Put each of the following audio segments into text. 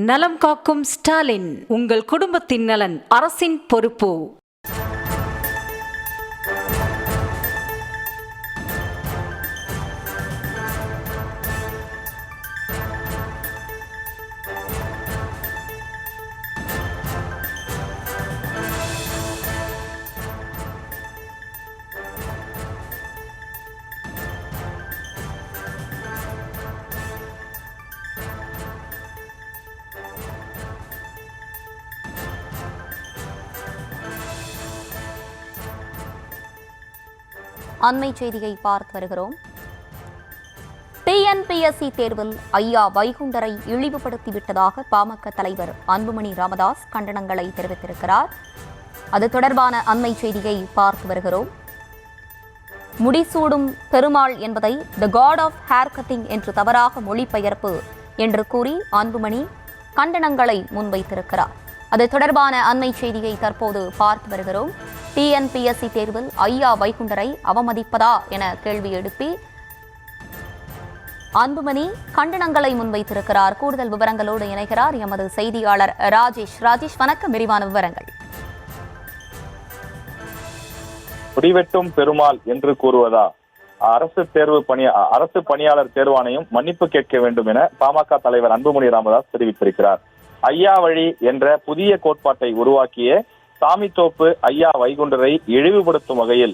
நலம் காக்கும் ஸ்டாலின், உங்கள் குடும்பத்தின் நலன் அரசின் பொறுப்பு. அண்மை செய்தியை பார்த்து வருகிறோம். டிஎன்பிஎஸ்சி தேர்வில் ஐயா வைகுண்டரை இழிவுபடுத்திவிட்டதாக பாமக தலைவர் அன்புமணி ராமதாஸ் கண்டனங்களை தெரிவித்திருக்கிறார். அது தொடர்பான அண்மை செய்தியை பார்த்து வருகிறோம். முடிசூடும் பெருமாள் என்பதை த காட் ஆஃப் ஹேர் கட்டிங் என்று தவறாக மொழிபெயர்ப்பு என்று கூறி அன்புமணி கண்டனங்களை முன்வைத்திருக்கிறார். அது தொடர்பான அண்மை செய்தியை தற்போது பார்த்து வருகிறோம். டிஎன்பிஎஸ்சி தேர்வில் ஐயா வைகுண்டரை அவமதிப்பதா என கேள்வி எழுப்பி அன்புமணி கண்டனங்களை முன்வைத்திருக்கிறார். கூடுதல் விவரங்களோடு இணைகிறார் எமது செய்தியாளர் ராஜேஷ். ராஜேஷ், வணக்கம். விரிவான விவரங்கள். முடிவெட்டும் பெருமாள் என்று கூறுவதா? அரசு பணியாளர் தேர்வாணையம் மன்னிப்பு கேட்க வேண்டும் என பாமக தலைவர் அன்புமணி ராமதாஸ் தெரிவித்திருக்கிறார். ஐயா வழி என்ற புதிய கோட்பாட்டை உருவாக்கிய சாமித்தோப்பு ஐயா வைகுண்டரை இழிவுபடுத்தும் வகையில்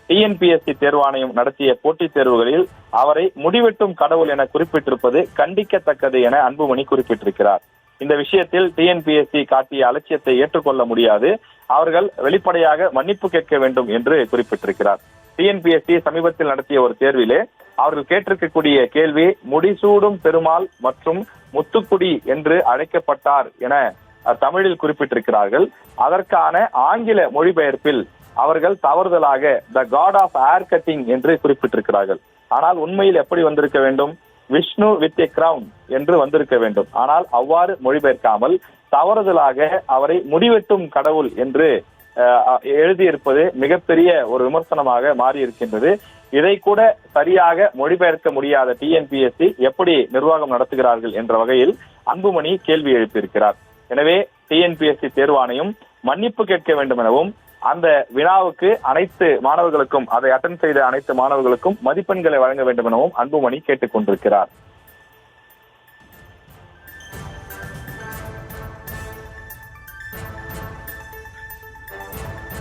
டிஎன்பிஎஸ்சி தேர்வாணையம் நடத்திய போட்டித் தேர்வுகளில் அவரை முடிவெட்டும் கடவுள் என குறிப்பிட்டிருப்பது கண்டிக்கத்தக்கது என அன்புமணி குறிப்பிட்டிருக்கிறார். இந்த விஷயத்தில் டிஎன்பிஎஸ்சி காட்டிய அலட்சியத்தை ஏற்றுக்கொள்ள முடியாது, அவர்கள் வெளிப்படையாக மன்னிப்பு கேட்க வேண்டும் என்று குறிப்பிட்டிருக்கிறார். டிஎன்பிஎஸ்சி சமீபத்தில் நடத்திய ஒரு தேர்விலே அவர்கள் கேட்டிருக்கக்கூடிய கேள்வி, முடிசூடும் பெருமாள் மற்றும் முத்துக்குடி என்று அழைக்கப்பட்டார் என தமிழில் குறிப்பிட்டிருக்கிறார்கள். அதற்கான ஆங்கில மொழிபெயர்ப்பில் அவர்கள் தவறுதலாக த காட் ஆஃப் ஹேர் கட்டிங் என்று குறிப்பிட்டிருக்கிறார்கள். ஆனால் உண்மையில் எப்படி வந்திருக்க வேண்டும்? விஷ்ணு வித் எ கிரவுன் என்று வந்திருக்க வேண்டும். ஆனால் அவ்வாறு மொழிபெயர்க்காமல் தவறுதலாக அவரை முடிவெட்டும் கடவுள் என்று எழுதியிருப்பது மிகப்பெரிய ஒரு விமர்சனமாக மாறி இருக்கின்றது. இதை கூட சரியாக மொழிபெயர்க்க முடியாத டிஎன்பிஎஸ்சி எப்படி நிர்வாகம் நடத்துகிறார்கள் என்ற வகையில் அன்புமணி கேள்வி எழுப்பியிருக்கிறார். எனவே டிஎன்பிஎஸ்சி தேர்வாணையம் மன்னிப்பு கேட்க வேண்டும் எனவும் அந்த வினாவுக்கு அனைத்து மாணவர்களுக்கும், அதை அட்டன் செய்த அனைத்து மாணவர்களுக்கும் மதிப்பெண்களை வழங்க வேண்டும் எனவும் அன்புமணி கேட்டுக் கொண்டிருக்கிறார்.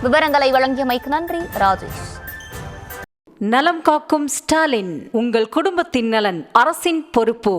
விவரங்களை வழங்கியமைக்கு நன்றி ராஜேஷ். நலம் காக்கும் ஸ்டாலின், உங்கள் குடும்பத்தின் நலன் அரசின் பொறுப்பு.